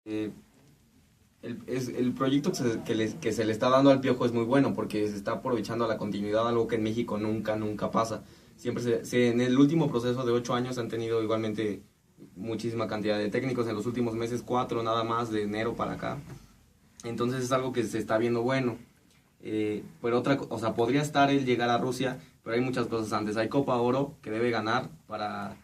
Eh, el proyecto que se le está dando al Piojo es muy bueno porque se está aprovechando la continuidad, algo que en México nunca pasa. Siempre en el último proceso de 8 años han tenido igualmente muchísima cantidad de técnicos, en los últimos meses 4 nada más de enero para acá. Entonces es algo que se está viendo bueno. Pero o sea, podría estar el llegar a Rusia, pero hay muchas cosas antes. Hay Copa Oro que debe ganar para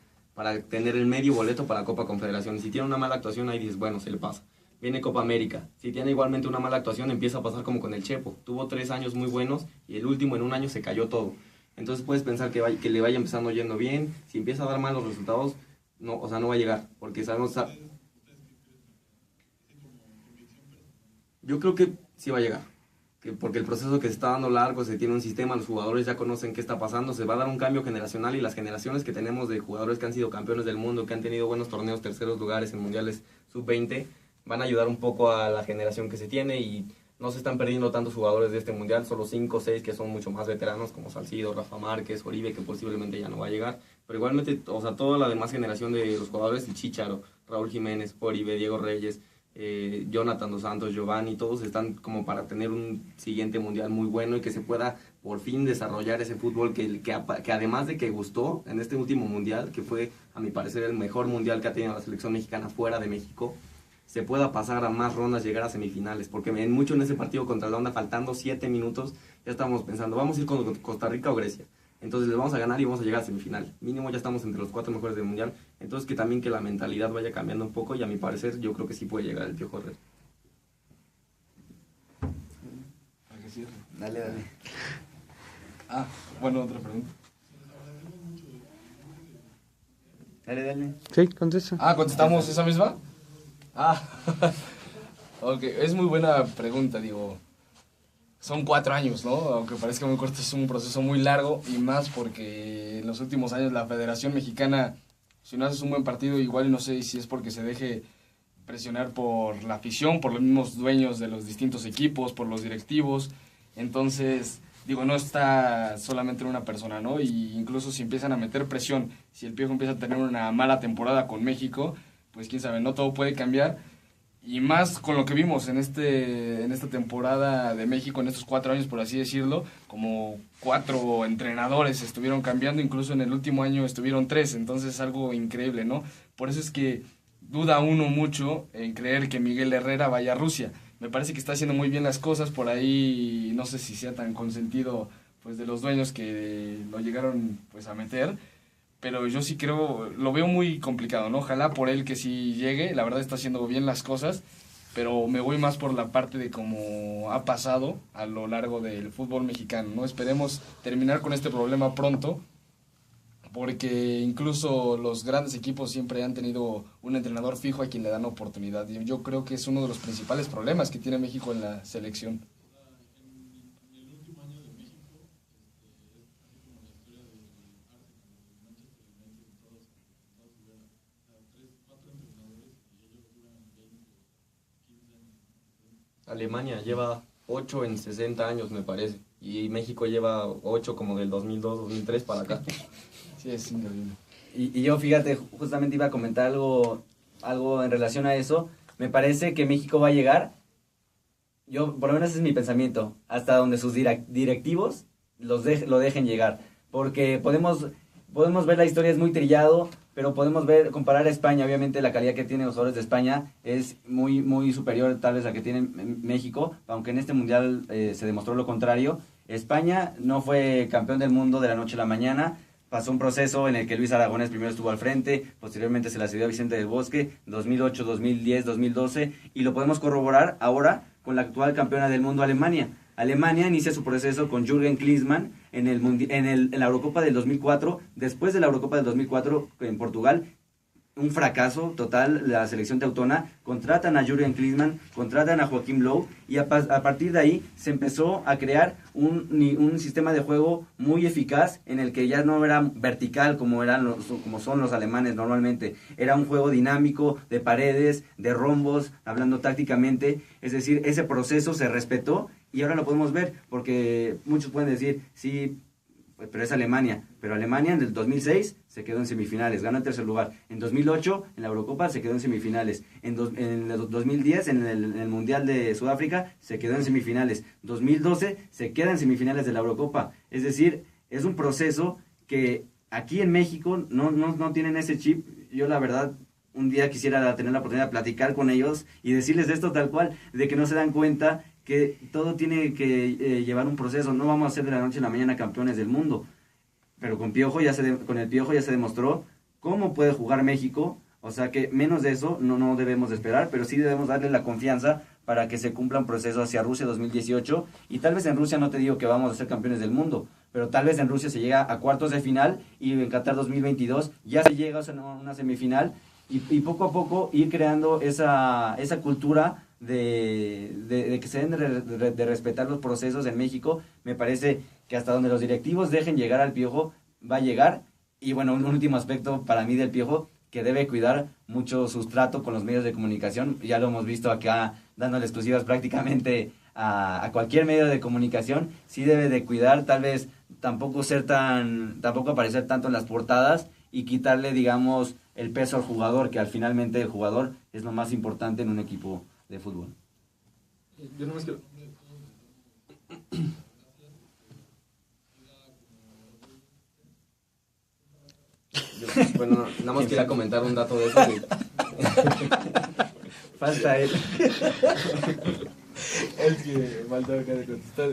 tener el medio boleto para Copa Confederación. Y si tiene una mala actuación, ahí dices, bueno, se le pasa. Viene Copa América. Si tiene igualmente una mala actuación, empieza a pasar como con el Chepo. Tuvo 3 años muy buenos y el último en un año se cayó todo. Entonces puedes pensar que le vaya empezando yendo bien. Si empieza a dar malos resultados, no, o sea, no va a llegar. Porque sabemos, yo creo que sí va a llegar. Porque el proceso que se está dando largo, se tiene un sistema, los jugadores ya conocen qué está pasando, se va a dar un cambio generacional y las generaciones que tenemos de jugadores que han sido campeones del mundo, que han tenido buenos torneos, terceros lugares en mundiales sub-20, van a ayudar un poco a la generación que se tiene y no se están perdiendo tantos jugadores de este mundial, solo 5 o 6 que son mucho más veteranos como Salcido, Rafa Márquez, Oribe, que posiblemente ya no va a llegar, pero igualmente, o sea, toda la demás generación de los jugadores, el Chícharo, Raúl Jiménez, Oribe, Diego Reyes, Jonathan Dos Santos, Giovanni, todos están como para tener un siguiente mundial muy bueno y que se pueda por fin desarrollar ese fútbol que además de que gustó en este último mundial, que fue a mi parecer el mejor mundial que ha tenido la selección mexicana fuera de México, se pueda pasar a más rondas, llegar a semifinales, porque en ese partido contra la Onda, faltando 7 minutos, ya estamos pensando, vamos a ir con Costa Rica o Grecia. Entonces les vamos a ganar y vamos a llegar a semifinal. Mínimo ya estamos entre los 4 mejores del mundial. Entonces que también que la mentalidad vaya cambiando un poco y a mi parecer yo creo que sí puede llegar el Piojo Herrera. ¿Para qué cierre? Dale, dale. Ah, bueno, otra pregunta. Dale, dale. Sí, contesta. Ah, ¿contestamos esa misma? Ah, ok, es muy buena pregunta, digo. Son 4 años, ¿no? Aunque parezca muy corto, es un proceso muy largo y más porque en los últimos años la Federación Mexicana, si no haces un buen partido, igual no sé si es porque se deje presionar por la afición, por los mismos dueños de los distintos equipos, por los directivos. Entonces, digo, no está solamente en una persona, ¿no? Y incluso si empiezan a meter presión, si el Piojo empieza a tener una mala temporada con México, pues quién sabe, no todo puede cambiar. Y más con lo que vimos en esta temporada de México, en estos 4 años, por así decirlo, como 4 entrenadores estuvieron cambiando, incluso en el último año estuvieron 3, entonces es algo increíble, ¿no? Por eso es que duda uno mucho en creer que Miguel Herrera vaya a Rusia. Me parece que está haciendo muy bien las cosas, por ahí no sé si sea tan consentido pues de los dueños que lo llegaron pues a meter, pero yo sí creo, lo veo muy complicado, ¿no? Ojalá por él que sí llegue, la verdad está haciendo bien las cosas, pero me voy más por la parte de cómo ha pasado a lo largo del fútbol mexicano, ¿no? Esperemos terminar con este problema pronto, porque incluso los grandes equipos siempre han tenido un entrenador fijo a quien le dan oportunidad, y yo creo que es uno de los principales problemas que tiene México en la selección. Alemania lleva 8 en 60 años me parece y México lleva 8 como del 2002-2003 para acá. Sí, es increíble. Y yo, fíjate, justamente iba a comentar algo en relación a eso. Me parece que México va a llegar, yo, por lo menos ese es mi pensamiento, hasta donde sus directivos lo dejen llegar. Porque podemos ver la historia, es muy trillado, pero podemos comparar a España. Obviamente la calidad que tienen los jugadores de España es muy superior tal vez a la que tiene México, aunque en este mundial se demostró lo contrario. España no fue campeón del mundo de la noche a la mañana, pasó un proceso en el que Luis Aragonés primero estuvo al frente, posteriormente se la cedió a Vicente del Bosque, 2008, 2010, 2012, y lo podemos corroborar ahora con la actual campeona del mundo, Alemania. Alemania inicia su proceso con Jürgen Klinsmann en la Eurocopa del 2004. Después de la Eurocopa del 2004 en Portugal, un fracaso total, la selección teutona, contratan a Jürgen Klinsmann, contratan a Joachim Löw, y a partir de ahí se empezó a crear un sistema de juego muy eficaz, en el que ya no era vertical como son los alemanes normalmente, era un juego dinámico, de paredes, de rombos, hablando tácticamente, es decir, ese proceso se respetó, y ahora lo podemos ver, porque muchos pueden decir, sí, pero es Alemania. Pero Alemania en el 2006 se quedó en semifinales, ganó en tercer lugar. En 2008 en la Eurocopa se quedó en semifinales. En el 2010 en el Mundial de Sudáfrica se quedó en semifinales. 2012 se queda en semifinales de la Eurocopa. Es decir, es un proceso que aquí en México no tienen ese chip. Yo la verdad un día quisiera tener la oportunidad de platicar con ellos y decirles de esto tal cual, de que no se dan cuenta que todo tiene que llevar un proceso. No vamos a ser de la noche a la mañana campeones del mundo, pero con el Piojo ya se demostró cómo puede jugar México. O sea que menos de eso no debemos de esperar, pero sí debemos darle la confianza para que se cumpla un proceso hacia Rusia 2018, y tal vez en Rusia no te digo que vamos a ser campeones del mundo, pero tal vez en Rusia se llega a cuartos de final y en Qatar 2022 ya se llega a una semifinal, y poco a poco ir creando esa cultura de que se deben de respetar los procesos en México. Me parece que hasta donde los directivos dejen llegar al Piojo, va a llegar. Y bueno, un último aspecto para mí del Piojo, que debe cuidar mucho su trato con los medios de comunicación. Ya lo hemos visto acá dándole exclusivas prácticamente a cualquier medio de comunicación. Sí debe de cuidar, tal vez tampoco aparecer tanto en las portadas y quitarle, digamos, el peso al jugador, que al finalmente el jugador es lo más importante en un equipo de fútbol. Yo no más quiero... Bueno, nada más quería comentar un dato de eso. Falta él. Es que falta acá de contestar.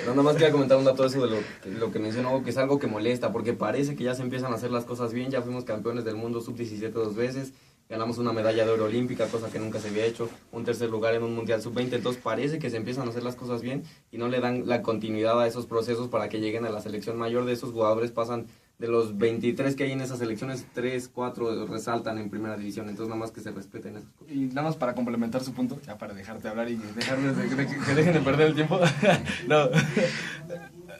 No, nada más quería comentar un dato de eso, de lo que mencionó, que es algo que molesta, porque parece que ya se empiezan a hacer las cosas bien. Ya fuimos campeones del mundo sub-17 2 veces, ganamos una medalla de oro olímpica, cosa que nunca se había hecho, un tercer lugar en un mundial sub-20, entonces parece que se empiezan a hacer las cosas bien y no le dan la continuidad a esos procesos para que lleguen a la selección mayor. De esos jugadores pasan, de los 23 que hay en esas selecciones, 3, 4 resaltan en primera división, entonces nada más que se respeten esas cosas. Y nada más para complementar su punto, ya para dejarte hablar y dejarles que dejen de perder el tiempo. No.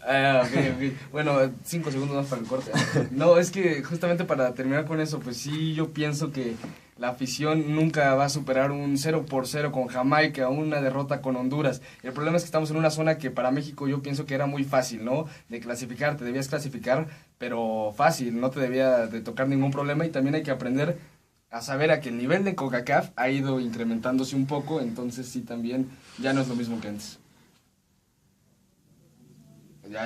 Okay. Bueno, 5 segundos más para el corte. No, es que justamente para terminar con eso, pues sí, yo pienso que la afición nunca va a superar un 0-0 con Jamaica, una derrota con Honduras. El problema es que estamos en una zona que para México yo pienso que era muy fácil, ¿no? De clasificar, te debías clasificar, pero fácil, no te debía de tocar ningún problema. Y también hay que aprender a saber a que el nivel de CONCACAF ha ido incrementándose un poco, entonces sí, también ya no es lo mismo que antes. Ya.